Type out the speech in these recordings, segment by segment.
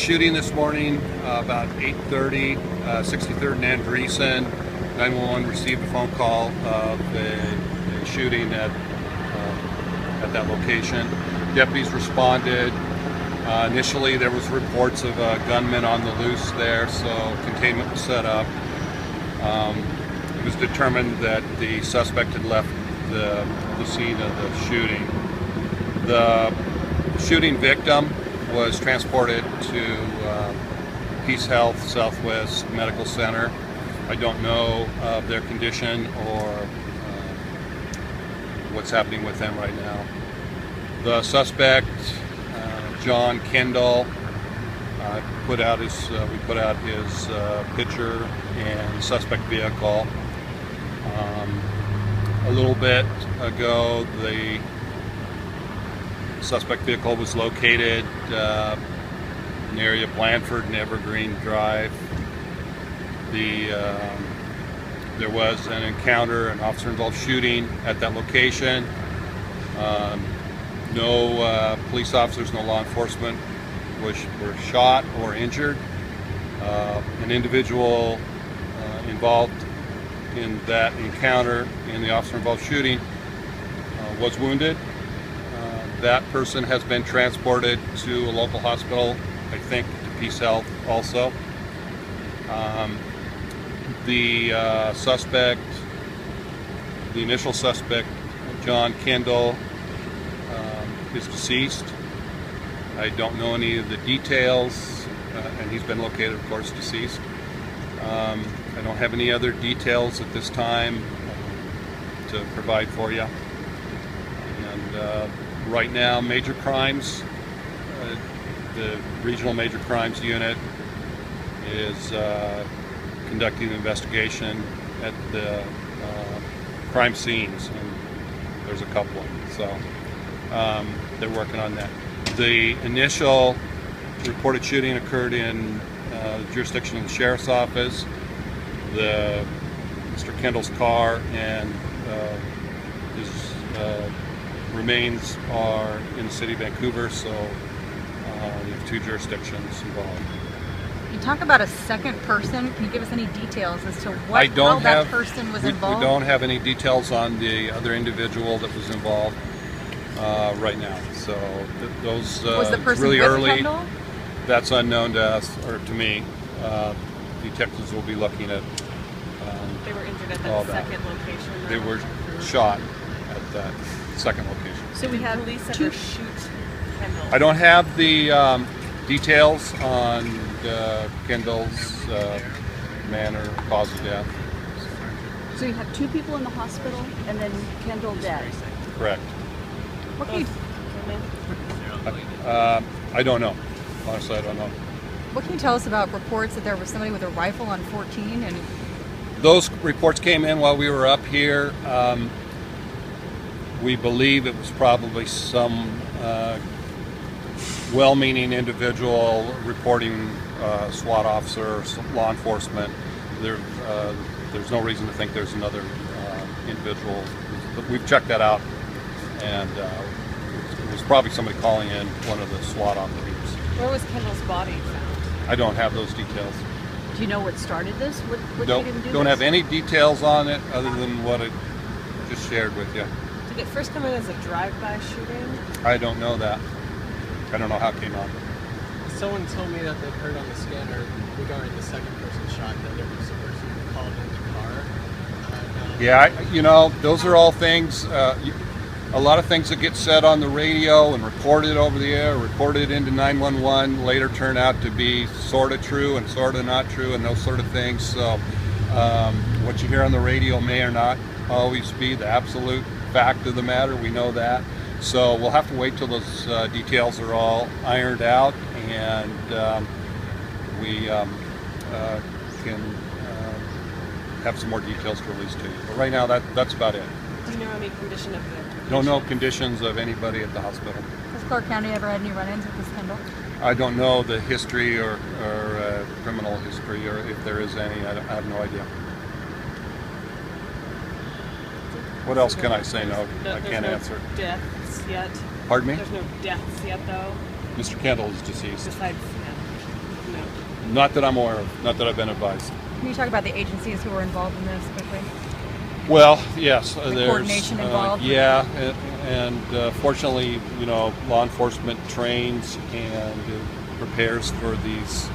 shooting this morning about 8:30, 63rd and Andreessen. 911 received a phone call of a shooting at that location. Deputies responded. Initially, there was reports of gunmen on the loose there, so containment was set up. It was determined that the suspect had left the scene of the shooting. The shooting victim was transported to Peace Health Southwest Medical Center. I don't know of their condition or what's happening with them right now. The suspect, John Kendall, we put out his picture and suspect vehicle. A little bit ago, the suspect vehicle was located in the area of Blandford and Evergreen Drive. There was an encounter, an officer-involved shooting at that location. No police officers, no law enforcement were shot or injured. An individual involved in that encounter, in the officer-involved shooting, was wounded. That person has been transported to a local hospital, I think to Peace Health also. The initial suspect, John Kendall, is deceased. I don't know any of the details, and he's been located, of course, deceased. I don't have any other details at this time to provide for you. And right now, major crimes, the Regional Major Crimes Unit is conducting an investigation at the crime scenes, and there's a couple of them, so they're working on that. The initial reported shooting occurred in the jurisdiction of the Sheriff's Office. Mr. Kendall's car and his remains are in the city of Vancouver, so we have two jurisdictions involved. You talk about a second person. Can you give us any details as to how that person was involved? We don't have any details on the other individual that was involved right now. So those was the person really with early. Kendall? That's unknown to us or to me. Detectives will be looking at. They were injured at that second location. They were shot at that second location. So we have police that shoot Kendall. I don't have the details on Kendall's manner, cause of death. So you have two people in the hospital and then Kendall dead? Correct. What can you, I don't know. Honestly, I don't know. what can you tell us about reports that there was somebody with a rifle on 14? And those reports came in while we were up here. We believe it was probably some well-meaning individual reporting SWAT officer or law enforcement. There's no reason to think there's another individual. But we've checked that out, and it was probably somebody calling in one of the SWAT operatives. Where was Kendall's body found? I don't have those details. Do you know what started this? What made him do Don't this? have any details on it other than what I just shared with you. Did it first come in as a drive-by shooting? I don't know that. I don't know how it came on. Someone told me that they'd heard on the scanner regarding the second person shot that it was the person who called in the car. Yeah, those are all things, a lot of things that get said on the radio and reported over the air, reported into 911, later turn out to be sort of true and sort of not true and those sort of things. So what you hear on the radio may or not always be the absolute fact of the matter. We know that. So we'll have to wait till those details are all ironed out, and we can have some more details to release to you. But right now, that's about it. Do you know any condition of the Don't know conditions of anybody at the hospital. has Clark County ever had any run-ins with this Kendall? I don't know the history or criminal history, or if there is any. I have no idea. What else can I say? No, I can't answer. Deaths yet? Pardon me? There's no deaths yet, though. Mr. Kendall is deceased. Besides, yeah. Not that I'm aware of, not that I've been advised. Can you talk about the agencies who were involved in this quickly? Well, yes, there's coordination involved? Yeah, and fortunately, law enforcement trains and prepares for these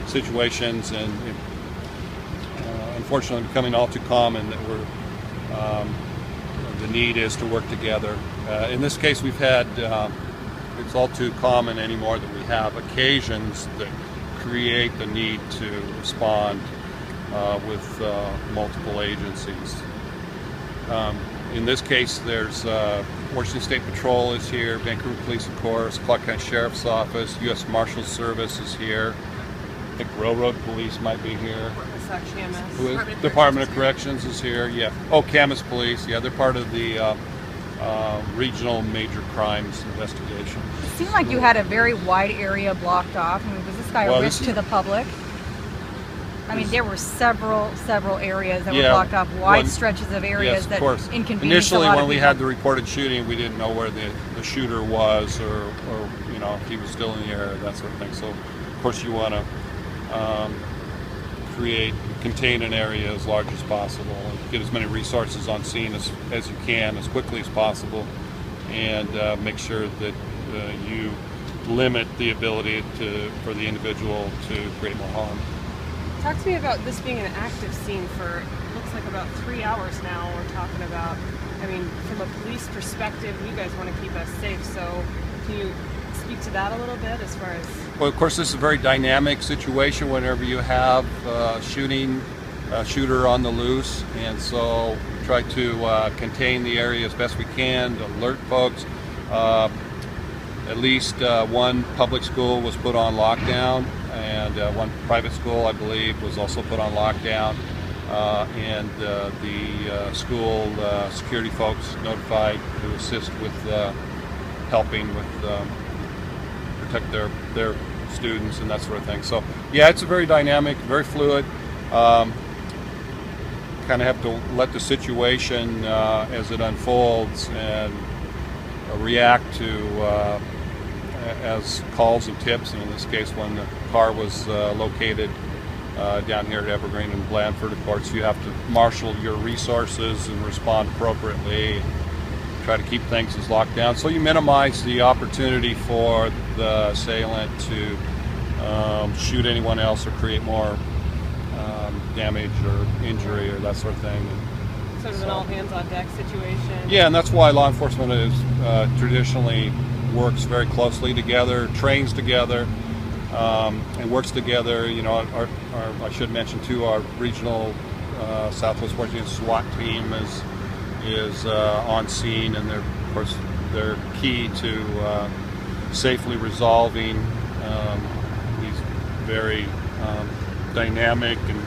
situations, and unfortunately, becoming all too common that the need is to work together. In this case, we've had it's all too common anymore that we have occasions that create the need to respond with multiple agencies. In this case, there's Washington State Patrol is here, Vancouver Police, of course, Clark County Sheriff's Office, U.S. Marshals Service is here. I think Railroad Police might be here. Department of Corrections is here. Yeah. Oh, Camas Police. Yeah, they're part of the regional major crimes investigation. It seemed like you had a very wide area blocked off. I mean, was this guy a risk to the public? I mean, there were several areas that were blocked off, wide stretches of areas that inconvenienced Initially, a lot when of we people. had the reported shooting, we didn't know where the shooter was, or if he was still in the area, that sort of thing. So, of course, you want to contain an area as large as possible, and get as many resources on scene as you can, as quickly as possible, and make sure that you limit the ability for the individual to create more harm. Talk to me about this being an active scene for, looks like about 3 hours now. We're talking about, I mean, from a police perspective, you guys want to keep us safe, so can you speak to that a little bit as far as... Well, of course, this is a very dynamic situation whenever you have a shooter on the loose, and so we try to contain the area as best we can, to alert folks. At least one public school was put on lockdown, and one private school, I believe, was also put on lockdown. And the school security folks notified to assist with helping with protect their students and that sort of thing. So yeah, it's a very dynamic, very fluid. Kind of have to let the situation as it unfolds and react to as calls and tips, and in this case when the car was located down here at Evergreen and Blandford, of course you have to marshal your resources and respond appropriately, try to keep things as locked down so you minimize the opportunity for the assailant to shoot anyone else or create more damage or injury or that sort of thing. Sort of an all-hands-on-deck situation. Yeah, and that's why law enforcement is traditionally works very closely together, trains together, and works together. I should mention too, our regional Southwest Washington SWAT team is on scene, and they're key to safely resolving these very dynamic and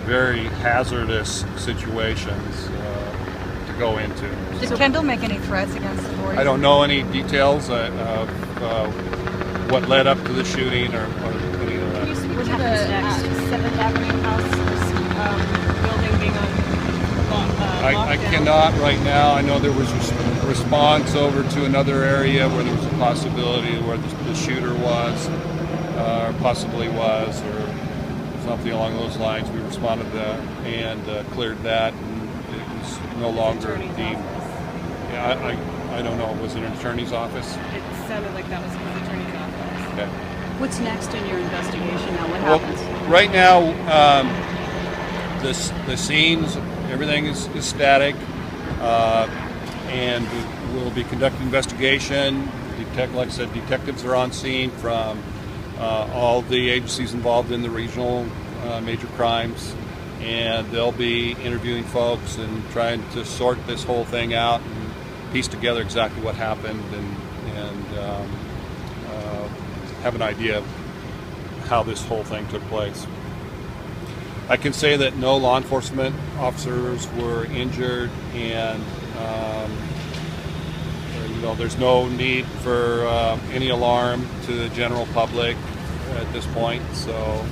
very hazardous situations to go into. Did Kendall make any threats against the boys? I don't know any details of what led up to the shooting or any of that. Can you speak to the 7th Avenue House building being on lockdown? I cannot right now. I know there was response over to another area where there was a possibility where the shooter was, or possibly was, or something along those lines. We responded to that and cleared that, and it was no longer deemed. Yeah, I don't know. Was it an attorney's office? It sounded like that was his attorney's office. Okay. What's next in your investigation now? What happens? Well, right now, the scenes, everything is static, and we'll be conducting investigation. Like I said, detectives are on scene from all the agencies involved in the regional major crimes, and they'll be interviewing folks and trying to sort this whole thing out and piece together exactly what happened and have an idea of how this whole thing took place. I can say that no law enforcement officers were injured, and there's no need for any alarm to the general public at this point. So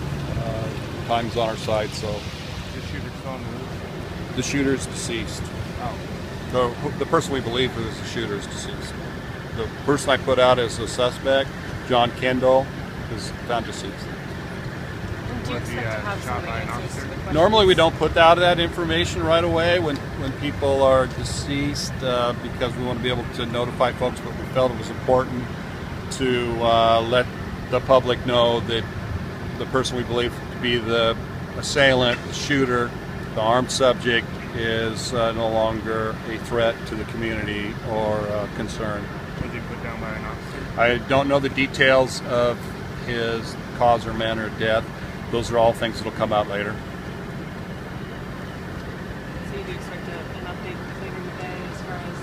time's on our side. So The shooter's on the roof. the shooter's deceased. Oh. The person we believe was the shooter is deceased. The person I put out as a suspect, John Kendall, is found deceased. Do you Was he expect to have some shot of the by an answers to officer? the questions? Normally we don't put out that information right away when people are deceased because we want to be able to notify folks, but we felt it was important to let the public know that the person we believe to be the assailant, the shooter, the armed subject is no longer a threat to the community or concern. Was he put down by an officer? I don't know the details of his cause or manner of death. Those are all things that will come out later. So you do expect an update later in the day as far as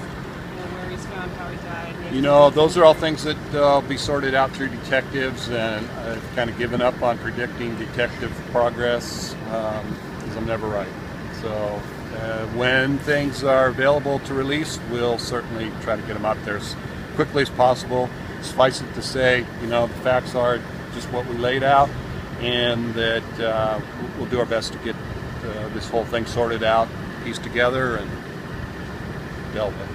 where he's found, how he died? You know, those are all things that will be sorted out through detectives, and I've kind of given up on predicting detective progress because I'm never right. So when things are available to release, we'll certainly try to get them out there as quickly as possible. Suffice it to say, you know, the facts are just what we laid out, and that we'll do our best to get this whole thing sorted out, pieced together, and dealt with.